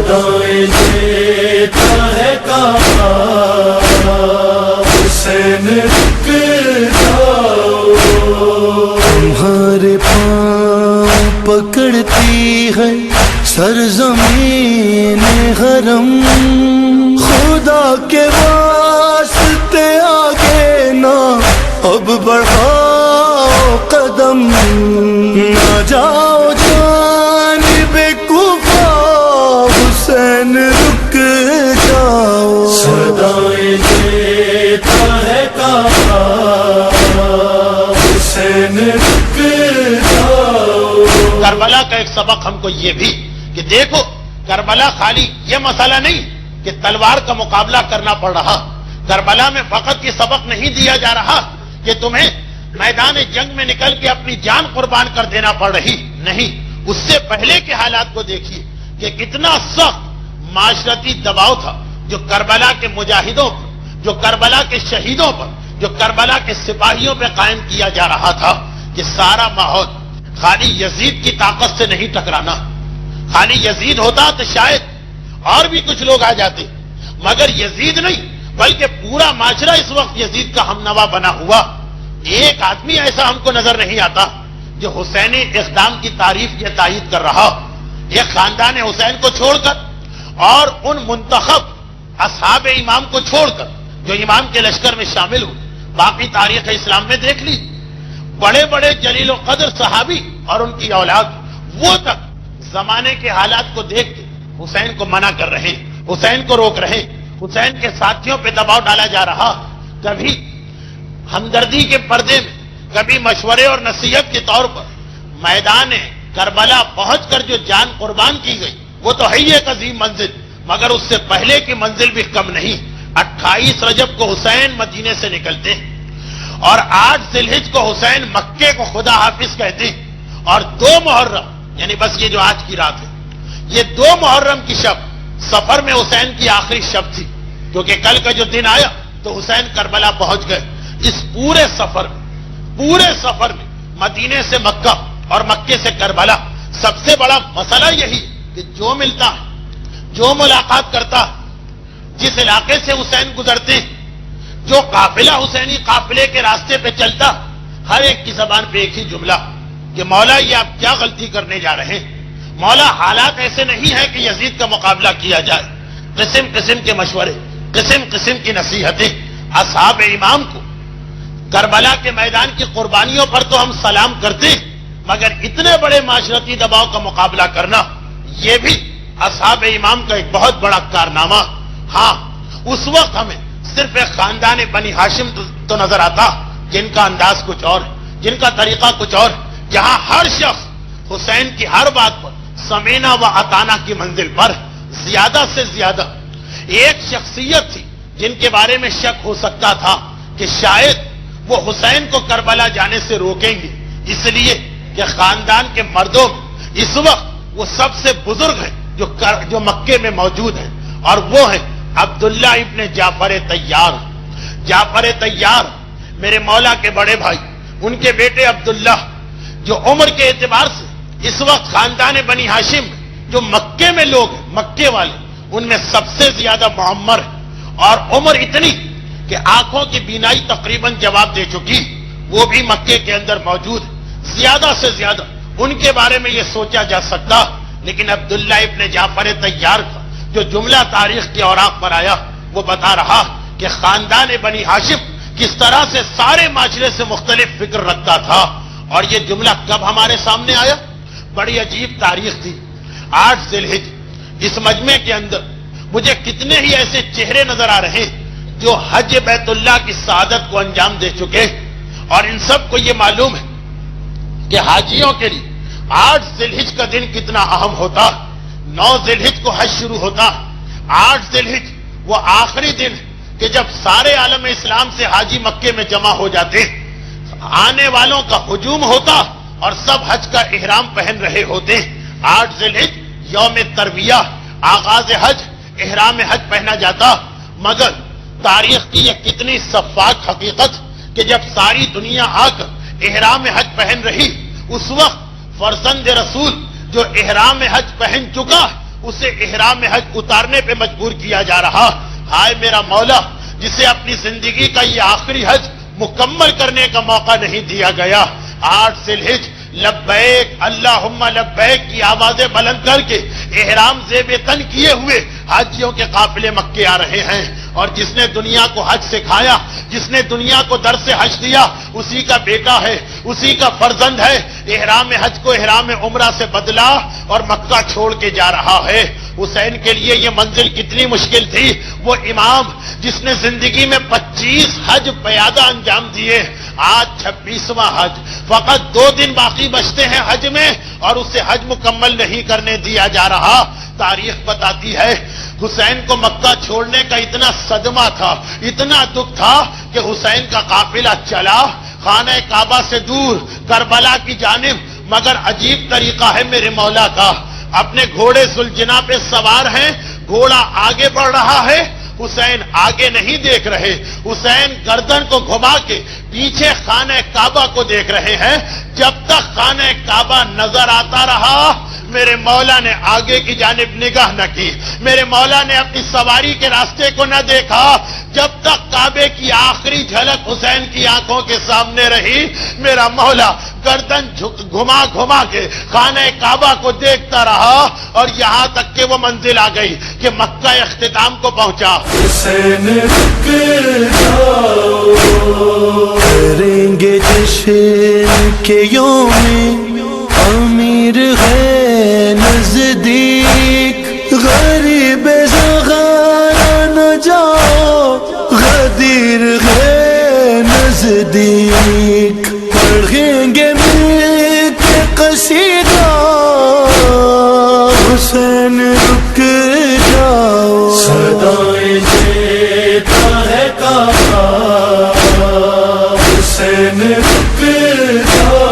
صدائیں دیتا ہے کعبہ حسین رک جاؤ، تمہارے پاؤں پکڑتی ہے سرزمین حرم، خدا کے واسطے آگے نہ اب بڑھاؤ قدم، نہ جاؤ جانب کوفہ حسین رک جاؤ، صدائیں دیتا ہے کعبہ حسین رک جاؤ۔ کربلا کا ایک سبق ہم کو یہ بھی کہ دیکھو کربلا خالی یہ مسئلہ نہیں کہ تلوار کا مقابلہ کرنا پڑ رہا، کربلا میں فقط یہ سبق نہیں دیا جا رہا کہ تمہیں میدان جنگ میں نکل کے اپنی جان قربان کر دینا پڑ رہی، نہیں، اس سے پہلے کے حالات کو دیکھیے کہ کتنا سخت معاشرتی دباؤ تھا جو کربلا کے مجاہدوں پر، جو کربلا کے شہیدوں پر، جو کربلا کے سپاہیوں پہ قائم کیا جا رہا تھا کہ سارا ماحول خالی یزید کی طاقت سے نہیں ٹکرانا، خالی یزید ہوتا تو شاید اور بھی کچھ لوگ آ جاتے، مگر یزید نہیں بلکہ پورا معاشرہ اس وقت یزید کا ہمنوا بنا ہوا۔ ایک آدمی ایسا ہم کو نظر نہیں آتا جو حسینی اقدام کی تعریف یا تائید کر رہا، ایک خاندان حسین کو چھوڑ کر اور ان منتخب اصحاب امام کو چھوڑ کر جو امام کے لشکر میں شامل ہوئے۔ باقی تاریخ اسلام میں دیکھ لی، بڑے بڑے جلیل و قدر صحابی اور ان کی اولاد وہ تک زمانے کے حالات کو دیکھ کے حسین کو منع کر رہے، حسین کو روک رہے، حسین کے ساتھیوں پہ دباؤ ڈالا جا رہا، کبھی ہمدردی کے پردے میں، کبھی مشورے اور نصیحت کے طور پر میدان کربلا پہنچ کر جو جان قربان کی گئی وہ تو ہے ایک عظیم منزل، مگر اس سے پہلے کی منزل بھی کم نہیں۔ 28 رجب کو حسین مدینے سے نکلتے ہیں اور 8 ذی الحج کو حسین مکے کو خدا حافظ کہتے ہیں، اور 2 محرم یعنی بس یہ جو آج کی رات ہے، یہ 2 محرم کی شب سفر میں حسین کی آخری شب تھی، کیونکہ کل کا جو دن آیا تو حسین کربلا پہنچ گئے۔ اس پورے سفر میں مدینے سے مکہ اور مکے سے کربلا سب سے بڑا مسئلہ یہی کہ جو ملتا ہے، جو ملاقات کرتا ہے، جس علاقے سے حسین گزرتے ہیں، جو قافلہ حسینی قافلے کے راستے پہ چلتا، ہر ایک کی زبان پہ ایک ہی جملہ کہ مولا یہ آپ کیا غلطی کرنے جا رہے ہیں، مولا حالات ایسے نہیں ہیں کہ یزید کا مقابلہ کیا جائے۔ قسم قسم کے مشورے، قسم قسم کی نصیحتیں۔ اصحاب امام کو کربلا کے میدان کی قربانیوں پر تو ہم سلام کرتے ہیں، مگر اتنے بڑے معاشرتی دباؤ کا مقابلہ کرنا یہ بھی اصحاب امام کا ایک بہت بڑا کارنامہ۔ ہاں، اس وقت ہمیں صرف ایک خاندان بنی ہاشم تو نظر آتا جن کا انداز کچھ اور، جن کا طریقہ کچھ اور، جہاں ہر شخص حسین کی ہر بات پر سمینا و اطانا کی منزل پر زیادہ سے زیادہ ایک شخصیت تھی جن کے بارے میں شک ہو سکتا تھا کہ شاید وہ حسین کو کربلا جانے سے روکیں گے، اس لیے کہ خاندان کے مردوں میں اس وقت وہ سب سے بزرگ ہیں جو مکے میں موجود ہیں، اور وہ ہیں عبداللہ ابن جعفر طیار۔ جعفر طیار میرے مولا کے بڑے بھائی، ان کے بیٹے عبداللہ جو عمر کے اعتبار سے اس وقت خاندان بنی ہاشم جو مکے میں لوگ ہیں، مکے والے، ان میں سب سے زیادہ معمر ہے، اور عمر اتنی کہ آنکھوں کی بینائی تقریباً جواب دے چکی، وہ بھی مکے کے اندر موجود ہے۔ زیادہ سے زیادہ ان کے بارے میں یہ سوچا جا سکتا، لیکن عبداللہ ابن جعفر طیار کا جو جملہ تاریخ کے اوراق پر آیا وہ بتا رہا کہ خاندان بنی ہاشم کس طرح سے سارے معاشرے سے مختلف فکر رکھتا تھا، اور یہ جملہ کب ہمارے سامنے آیا؟ بڑی عجیب تاریخ تھی، 8 ذی الحج۔ اس مجمع کے اندر مجھے کتنے ہی ایسے چہرے نظر آ رہے ہیں جو حج بیت اللہ کی سعادت کو انجام دے چکے، اور ان سب کو یہ معلوم ہے کہ حاجیوں کے لیے 8 ذی الحج کا دن کتنا اہم ہوتا۔ 9 ذی الحج کو حج شروع ہوتا، 8 ذی الحج وہ آخری دن کہ جب سارے عالم اسلام سے حاجی مکے میں جمع ہو جاتے، آنے والوں کا ہجوم ہوتا اور سب حج کا احرام پہن رہے ہوتے۔ 8 ذی الحج یوم ترویہ، آغاز حج، احرام حج پہنا جاتا، مگر تاریخ کی یہ کتنی صفاک حقیقت کہ جب ساری دنیا آ کر احرام حج پہن رہی، اس وقت فرزند رسول جو احرام حج پہن چکا اسے احرام حج اتارنے پہ مجبور کیا جا رہا. ہائے میرا مولا جسے اپنی زندگی کا یہ آخری حج مکمل کرنے کا موقع نہیں دیا گیا. 8 ذی الحج لبیک اللہم لبیک کی آوازیں بلند کر کے احرام زیب تن کیے ہوئے حاجیوں کے قافلے مکے آ رہے ہیں. اور جس نے دنیا کو حج سکھایا, جس نے دنیا کو درس حج دیا, اسی کا بیٹا ہے, اسی کا فرزند ہے. احرام حج کو احرام عمرہ سے بدلا اور مکہ چھوڑ کے جا رہا ہے. حسین کے لیے یہ منزل کتنی مشکل تھی. وہ امام جس نے زندگی میں 25 حج پیادہ انجام دیے, آج 26واں حج, فقط 2 دن باقی بچتے ہیں حج میں اور اسے حج مکمل نہیں کرنے دیا جا رہا. تاریخ بتاتی ہے حسین کو مکہ چھوڑنے کا اتنا صدمہ تھا, اتنا دکھ تھا کہ حسین کا قافلہ چلا خانہ کعبہ سے دور کربلا کی جانب. مگر عجیب طریقہ ہے میرے مولا کا, اپنے گھوڑے ذوالجنا پہ سوار ہیں, گھوڑا آگے بڑھ رہا ہے, حسین آگے نہیں دیکھ رہے. حسین گردن کو گھما کے پیچھے خانہ کعبہ کو دیکھ رہے ہیں. جب تک خانہ کعبہ نظر آتا رہا میرے مولا نے آگے کی جانب نگاہ نہ کی, میرے مولا نے اپنی سواری کے راستے کو نہ دیکھا. جب تک کعبے کی آخری جھلک حسین کی آنکھوں کے سامنے رہی میرا مولا گردن گھما گھما کے خانہ کعبہ کو دیکھتا رہا اور یہاں تک کہ وہ منزل آ گئی کہ مکہ اختتام کو پہنچا. حسین رک جاؤ کریں گے جشن کے یوم امیر ہے نزدیک, غریب زغارا نہ جاؤ غدیر ہے نزدیک. پڑھیں گے مل کے قصیدہ حسین رک جاؤ, صدائیں دیتا ہے کعبہ حسین رک جاؤ.